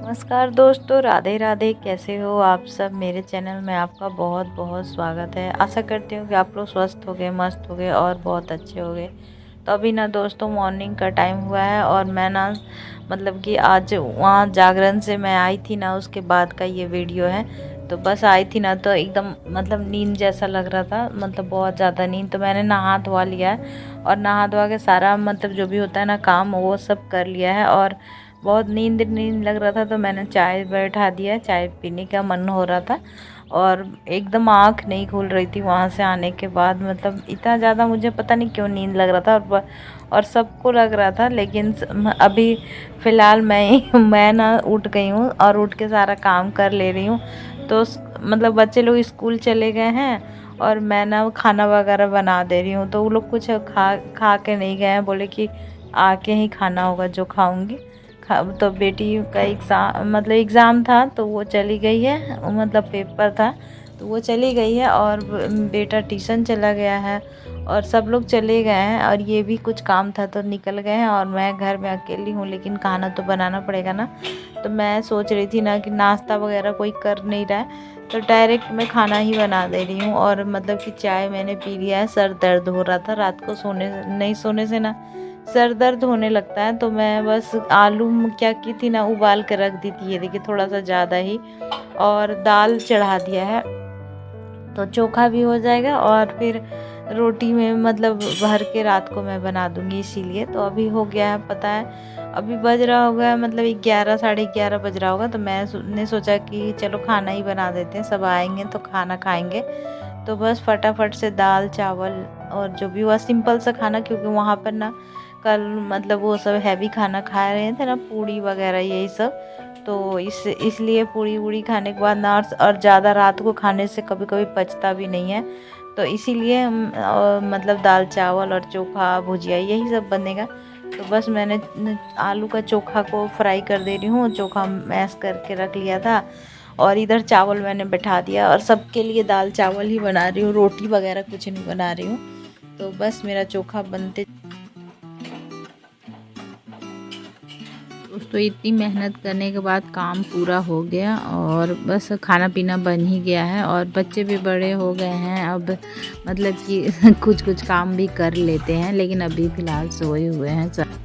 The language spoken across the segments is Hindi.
नमस्कार दोस्तों, राधे राधे। कैसे हो आप सब। मेरे चैनल में आपका बहुत बहुत स्वागत है। आशा करती हूँ कि आप लोग स्वस्थ होगे, मस्त होगे और बहुत अच्छे होगे। तो अभी ना दोस्तों मॉर्निंग का टाइम हुआ है और मैं ना मतलब कि आज वहाँ जागरण से मैं आई थी ना, उसके बाद का ये वीडियो है। तो बस आई थी ना तो एकदम मतलब नींद जैसा लग रहा था, मतलब बहुत ज़्यादा नींद। तो मैंने नहा धोवा लिया है और नहा धोवा के सारा मतलब जो भी होता है ना काम, वो सब कर लिया है। और बहुत नींद नींद लग रहा था तो मैंने चाय बैठा दिया, चाय पीने का मन हो रहा था। और एकदम आँख नहीं खुल रही थी वहाँ से आने के बाद, मतलब इतना ज़्यादा मुझे पता नहीं क्यों नींद लग रहा था। और सबको लग रहा था, लेकिन अभी फ़िलहाल मैं ना उठ गई हूँ और उठ के सारा काम कर ले रही हूँ। तो मतलब बच्चे लोग स्कूल चले गए हैं और मैं ना खाना वगैरह बना दे रही हूँ। तो वो लोग कुछ खा खा के नहीं गए हैं, बोले कि आके ही खाना होगा जो खाऊंगी। तो बेटी का एग्ज़ाम था तो वो चली गई है, मतलब पेपर था तो वो चली गई है। और बेटा ट्यूशन चला गया है और सब लोग चले गए हैं। और ये भी कुछ काम था तो निकल गए हैं और मैं घर में अकेली हूँ, लेकिन खाना तो बनाना पड़ेगा ना। तो मैं सोच रही थी ना कि नाश्ता वगैरह कोई कर नहीं रहा है तो डायरेक्ट मैं खाना ही बना दे रही हूँ। और मतलब कि चाय मैंने पी लिया है। सर दर्द हो रहा था रात को, सोने से ना सर दर्द होने लगता है। तो मैं बस आलू क्या की थी ना, उबाल के रख दी थी, ये देखिए थोड़ा सा ज़्यादा ही। और दाल चढ़ा दिया है तो चोखा भी हो जाएगा और फिर रोटी में मतलब भर के रात को मैं बना दूंगी। इसीलिए तो अभी हो गया है, पता है अभी बज रहा होगा मतलब 11 साढ़े 11 बज रहा होगा। तो मैंने सोचा कि चलो खाना ही बना देते हैं, सब आएंगे तो खाना खाएंगे। तो बस फटाफट से दाल चावल और जो भी हुआ सिंपल सा खाना, क्योंकि वहाँ पर ना कल मतलब वो सब हैवी खाना खा रहे थे ना, पूड़ी वगैरह यही सब। तो इसलिए पूड़ी वूड़ी खाने के बाद ना और ज़्यादा रात को खाने से कभी कभी पचता भी नहीं है। तो इसीलिए मतलब दाल चावल और चोखा भुजिया यही सब बनेगा। तो बस मैंने आलू का चोखा को फ्राई कर दे रही हूँ, चोखा मैश करके रख लिया था। और इधर चावल मैंने बैठा दिया और सबके लिए दाल चावल ही बना रही हूँ, रोटी वगैरह कुछ नहीं बना रही हूँ। तो बस मेरा चोखा बनते। दोस्तों इतनी मेहनत करने के बाद काम पूरा हो गया और बस खाना पीना बन ही गया है और बच्चे भी बड़े हो गए हैं अब, मतलब कि कुछ कुछ काम भी कर लेते हैं, लेकिन अभी फ़िलहाल सोए हुए हैं सब।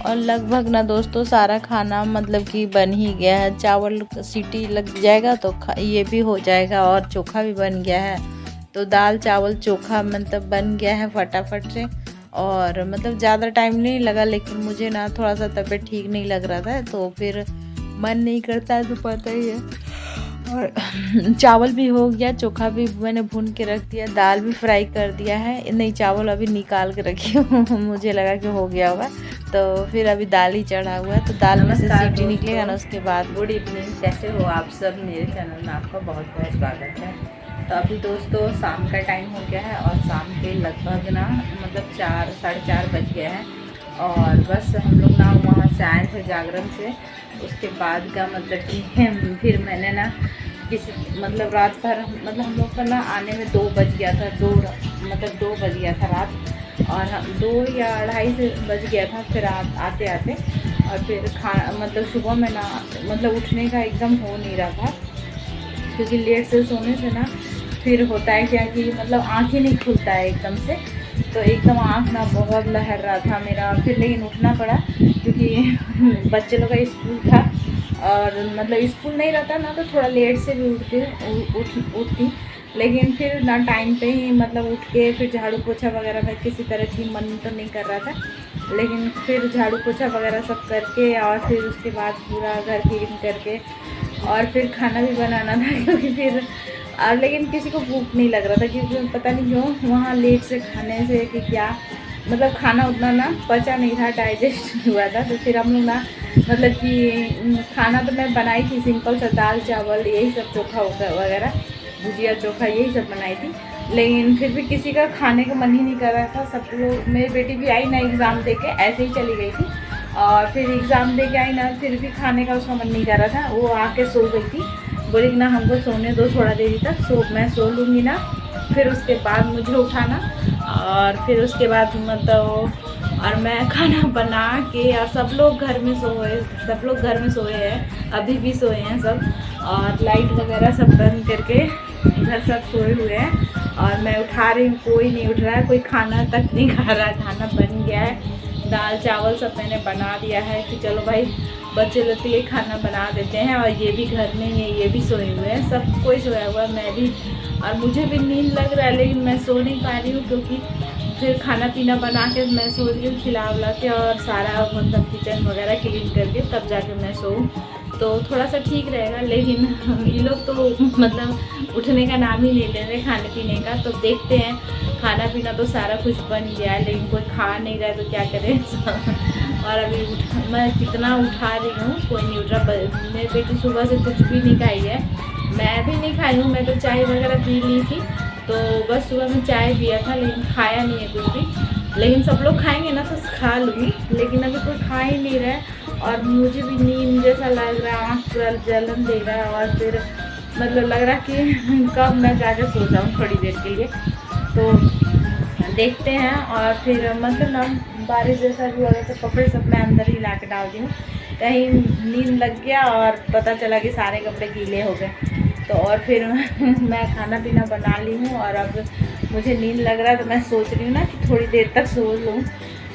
और लगभग ना दोस्तों सारा खाना मतलब कि बन ही गया है। चावल सीटी लग जाएगा तो ये भी हो जाएगा और चोखा भी बन गया है। तो दाल चावल चोखा मतलब बन गया है फटाफट से। और मतलब ज़्यादा टाइम नहीं लगा, लेकिन मुझे ना थोड़ा सा तबीयत ठीक नहीं लग रहा था तो फिर मन नहीं करता है, तो पता ही है। और चावल भी हो गया, चोखा भी मैंने भून के रख दिया, दाल भी फ्राई कर दिया है। नहीं, चावल अभी निकाल के रखी हूँ मुझे लगा कि हो गया होगा। तो फिर अभी दाल ही चढ़ा हुआ है, तो दाल में से सीटी निकलेगा ना उसके बाद। गुड इवनिंग, कैसे हो आप सब। मेरे चैनल में आपका बहुत बहुत स्वागत है। तो अभी दोस्तों शाम का टाइम हो गया है और शाम के लगभग ना मतलब 4 साढ़े 4 बज गए हैं। और बस हम लोग ना वहाँ से आए थे जागरण से, उसके बाद का मतलब कि फिर मैंने ना किसी मतलब रात भर मतलब हम लोग का ना आने में 2 बज गया था, 2 बज गया था रात। और हम 2 या 2:30 से बज गया था फिर आते आते। और फिर मतलब सुबह में ना मतलब उठने का एकदम हो नहीं रहा था, क्योंकि लेट से सोने से ना फिर होता है क्या कि मतलब आँख ही नहीं खुलता है एकदम से। तो एकदम आँख ना बहुत लहर रहा था मेरा, फिर लेकिन उठना पड़ा क्योंकि बच्चे लोग का स्कूल था। और मतलब स्कूल नहीं रहता ना तो थोड़ा लेट से भी उठती, लेकिन फिर ना टाइम पे ही मतलब उठ के फिर झाड़ू पोछा वगैरह में किसी तरह की मन तो नहीं कर रहा था, लेकिन फिर झाड़ू पोछा वगैरह सब करके और फिर उसके बाद पूरा घर क्लीन करके और फिर खाना भी बनाना था क्योंकि फिर और लेकिन किसी को भूख नहीं लग रहा था, क्योंकि पता नहीं क्यों वहाँ लेट से खाने से कि क्या मतलब खाना उतना ना पचा नहीं था, डाइजेस्ट हुआ था। तो फिर हम लोग ना मतलब कि खाना तो मैं बनाई थी सिंपल सा, दाल चावल यही सब, चोखा वगैरह भुजिया चोखा यही सब बनाई थी। लेकिन फिर भी किसी का खाने का मन ही नहीं कर रहा था। सब लोग, मेरी बेटी भी आई ना एग्ज़ाम दे के, ऐसे ही चली गई थी, और फिर एग्ज़ाम दे के आई ना, फिर भी खाने का उसका मन नहीं कर रहा था। वो आके सो गई थी, बोली कि ना हमको सोने दो थोड़ा देरी तक, मैं सो लूँगी ना, फिर उसके बाद मुझे उठाना, और फिर उसके बाद मतलब और मैं खाना बना के, और सब लोग घर में सोए हैं, अभी भी सोए हैं सब, और लाइट वगैरह सब बंद करके इधर सब सोए हुए हैं, और मैं उठा रही हूँ, कोई नहीं उठ रहा है, कोई खाना तक नहीं खा रहा है। खाना बन गया है, दाल चावल सब मैंने बना दिया है कि चलो भाई बच्चे लोग के लिए खाना बना देते हैं, और ये भी घर में ही है, ये भी सोए हुए हैं, सब कोई सोया हुआ है, मैं भी, और मुझे भी नींद लग रहा है, लेकिन मैं सो नहीं पा रही हूँ, क्योंकि फिर खाना पीना बना के मैं सोच रही हूँ खिला उला के, और सारा मतलब किचन वगैरह क्लीन करके तब जाके मैं सोऊँ, तो थोड़ा सा ठीक रहेगा। लेकिन ये लोग तो मतलब उठने का नाम ही नहीं ले रहे खाने पीने का, तो देखते हैं। खाना पीना तो सारा कुछ बन गया है, लेकिन कोई खा नहीं रहा है, तो क्या करें। और अभी मैं कितना उठा रही हूँ, कोई नहीं उठ रहा। मेरी बेटी सुबह से कुछ भी नहीं खाई है, मैं भी नहीं खाई हूँ, मैं तो चाय वगैरह पी ली थी, तो बस सुबह में चाय पिया था, लेकिन खाया नहीं है कुछ भी। लेकिन सब लोग खाएंगे ना तो खा लूँगी, लेकिन अभी कोई खा ही नहीं रहा है, और मुझे भी नींद जैसा लग रहा है, आँख पूरा जलन दे रहा है, और फिर मतलब लग रहा कि कब मैं जाकर सो जाऊँ थोड़ी देर के लिए। तो देखते हैं, और फिर मतलब ना बारिश जैसा भी हो रहा है, तो कपड़े सब मैं अंदर ही ला के डाल दी हूँ, कहीं नींद लग गया और पता चला कि सारे कपड़े गीले हो गए। तो और फिर मैं खाना पीना बना ली हूँ, और अब मुझे नींद लग रहा है, तो मैं सोच रही हूँ ना कि थोड़ी देर तक सो लूँ,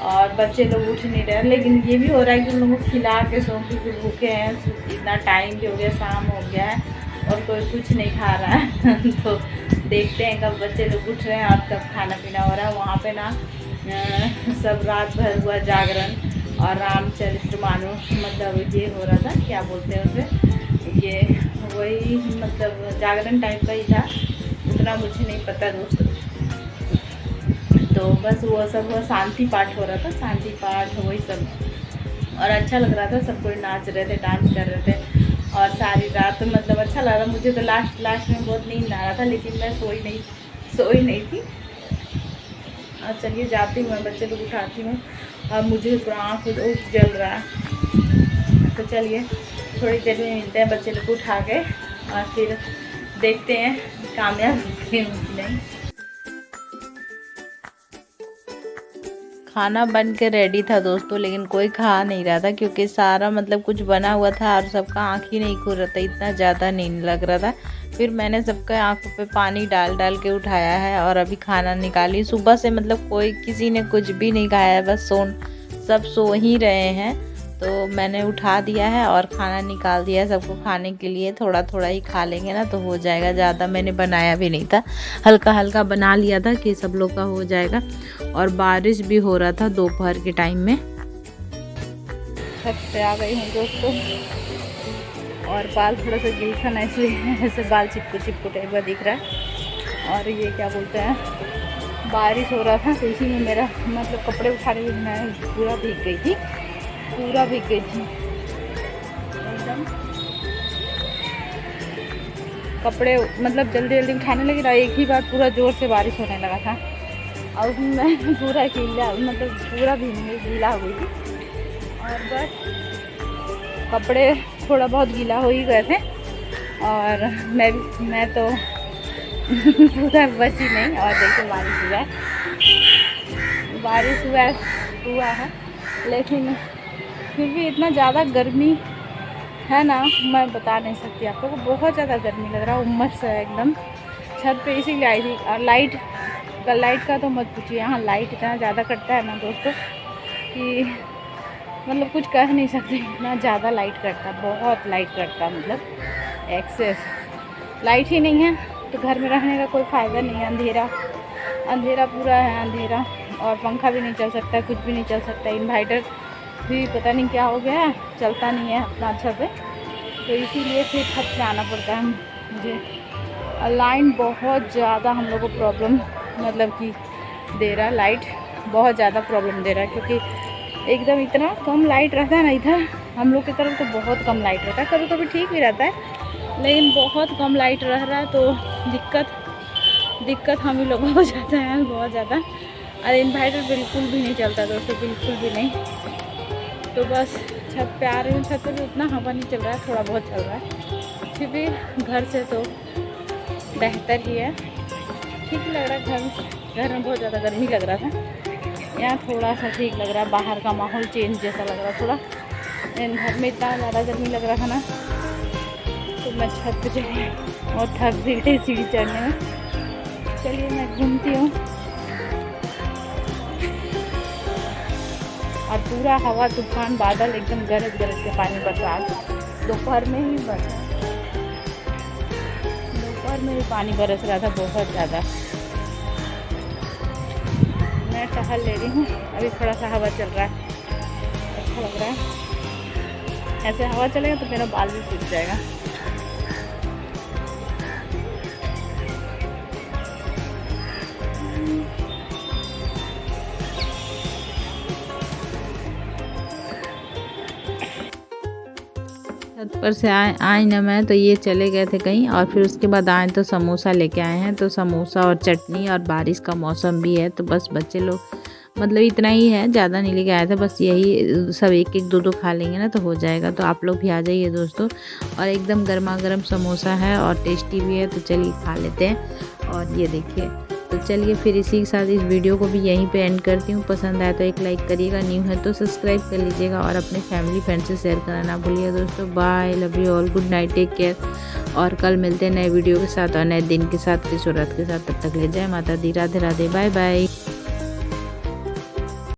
और बच्चे लोग उठ नहीं रहे। लेकिन ये भी हो रहा है कि उन लोगों को खिला के सो, क्योंकि भूखे हैं, इतना टाइम भी हो गया, शाम हो गया है, और कोई कुछ नहीं खा रहा है। तो देखते हैं कब बच्चे लोग उठ रहे हैं और कब खाना पीना हो रहा है। वहाँ पे ना सब रात भर हुआ जागरण, और रामचरित्र मानस मतलब ये हो रहा था, क्या बोलते हैं उसे, ये वही मतलब जागरण टाइप का ही था, उतना मुझे नहीं पता दोस्तों। तो बस वो सब शांति पाठ हो रहा था, शांति पाठ वही सब, और अच्छा लग रहा था, सब कोई नाच रहे थे, डांस कर रहे थे, और सारी रात मतलब अच्छा लग रहा। मुझे तो लास्ट में बहुत नींद आ रहा था, लेकिन मैं सोई नहीं थी। और चलिए जाती हूँ, मैं बच्चे लोग उठाती हूँ, और मुझे पूरा आँख जल रहा है। तो चलिए थोड़ी देर में मिलते हैं बच्चे लोग उठा के, और फिर देखते हैं कामयाब होते हैं कि नहीं। खाना बन के रेडी था दोस्तों, लेकिन कोई खा नहीं रहा था, क्योंकि सारा मतलब कुछ बना हुआ था और सबका आँख ही नहीं खुल रहा था, इतना ज़्यादा नींद लग रहा था। फिर मैंने सबके आँखों पे पानी डाल डाल के उठाया है, और अभी खाना निकाली। सुबह से मतलब किसी ने कुछ भी नहीं खाया है, बस सब सो ही रहे हैं, तो मैंने उठा दिया है और खाना निकाल दिया है सबको खाने के लिए। थोड़ा थोड़ा ही खा लेंगे ना तो हो जाएगा, ज़्यादा मैंने बनाया भी नहीं था, हल्का हल्का बना लिया था कि सब लोग का हो जाएगा। और बारिश भी हो रहा था दोपहर के टाइम में। छत पे आ गई हूँ दोस्तों, और बाल थोड़ा सा गिल था ना, इसलिए ऐसे बाल चिपकू टाइप का दिख रहा है। और ये क्या बोलते हैं, बारिश हो रहा था, तो इसी में मेरा मतलब कपड़े उठाने में मैं पूरा भीग गई थी एकदम। कपड़े मतलब जल्दी जल्दी उठाने लगी ना, एक ही बार पूरा ज़ोर से बारिश होने लगा था, और उसमें मैं पूरा गीला मतलब पूरा गीला हो गई थी, और बस कपड़े थोड़ा बहुत गीला हो ही गए थे, और मैं तो पूरा बची नहीं। और देखिए बारिश हुआ है, लेकिन फिर भी इतना ज़्यादा गर्मी है ना, मैं बता नहीं सकती आप लोगों को, बहुत ज़्यादा गर्मी लग रहा है, उमस है एकदम। छत पे इसीलिए आई थी। और लाइट का तो मत पूछिए, यहाँ लाइट इतना ज़्यादा कटता है ना दोस्तों कि मतलब कुछ कह नहीं सकते, इतना ज़्यादा लाइट कटता, बहुत लाइट कटता, मतलब एक्सेस। लाइट ही नहीं है तो घर में रहने का कोई फ़ायदा नहीं है, अंधेरा पूरा है, अंधेरा, और पंखा भी नहीं चल सकता, कुछ भी नहीं चल सकता। इन्वर्टर भी पता नहीं क्या हो गया है, चलता नहीं है अपना अच्छा से, तो इसीलिए फिर छत पे आना पड़ता है मुझे। लाइन बहुत ज़्यादा हम लोग को प्रॉब्लम मतलब कि दे रहा है, लाइट बहुत ज़्यादा प्रॉब्लम दे रहा है, क्योंकि एकदम इतना कम लाइट रहता है ना इधर, हम लोग की तरफ तो बहुत कम लाइट रहता है, कभी कभी ठीक भी रहता है, लेकिन बहुत कम लाइट रह रहा है, तो दिक्कत दिक्कत हम ही लोगों को हो जाता है बहुत ज़्यादा। और इन्वर्टर बिल्कुल भी नहीं चलता दोस्तों, बिल्कुल भी नहीं। तो बस छत पे आ रही हूँ, छत पे भी उतना हवा नहीं चल रहा है, थोड़ा बहुत चल रहा है। फिर भी घर से तो बेहतर ही है, ठीक लग रहा है। घर में बहुत ज़्यादा गर्मी लग रहा था, यहाँ थोड़ा सा ठीक लग रहा है। बाहर का माहौल चेंज जैसा लग रहा है थोड़ा। घर में इतना ज़्यादा गर्मी लग रहा था ना, तो मैं छत पे चढ़ी और थक भी गई सीढ़ी चढ़ने में। चलिए मैं घूमती हूँ। और पूरा हवा तूफान बादल एकदम गरज गरज के पानी बरसात दोपहर में ही बरसा, दोपहर में भी पानी बरस रहा था बहुत ज़्यादा। मैं टहल ले रही हूँ, अभी थोड़ा सा हवा चल रहा है, अच्छा लग रहा है। ऐसे हवा चलेगा तो मेरा बाल भी सूख जाएगा। छत पर से आए ना मैं, तो ये चले गए थे कहीं, और फिर उसके बाद आए तो समोसा लेके आए हैं। तो समोसा और चटनी, और बारिश का मौसम भी है, तो बस बच्चे लोग मतलब इतना ही है, ज़्यादा नहीं लेके आए थे। बस यही सब एक एक दो दो खा लेंगे ना तो हो जाएगा। तो आप लोग भी आ जाइए दोस्तों। और एकदम गर्मा गर्म समोसा है और टेस्टी भी है, तो चलिए खा लेते हैं। और ये देखिए, तो चलिए फिर इसी के साथ इस वीडियो को भी यहीं पे एंड करती हूँ। पसंद आए तो एक लाइक करिएगा, न्यू है तो सब्सक्राइब कर लीजिएगा, और अपने फैमिली फ्रेंड से शेयर करना ना भूलिए दोस्तों। Bye, love you all, good night, take care. और कल मिलते हैं नए वीडियो के साथ और नए दिन के साथ, किशोरत के साथ। तब तक ले, जय माता दी, राधे राधे, बाय बाय।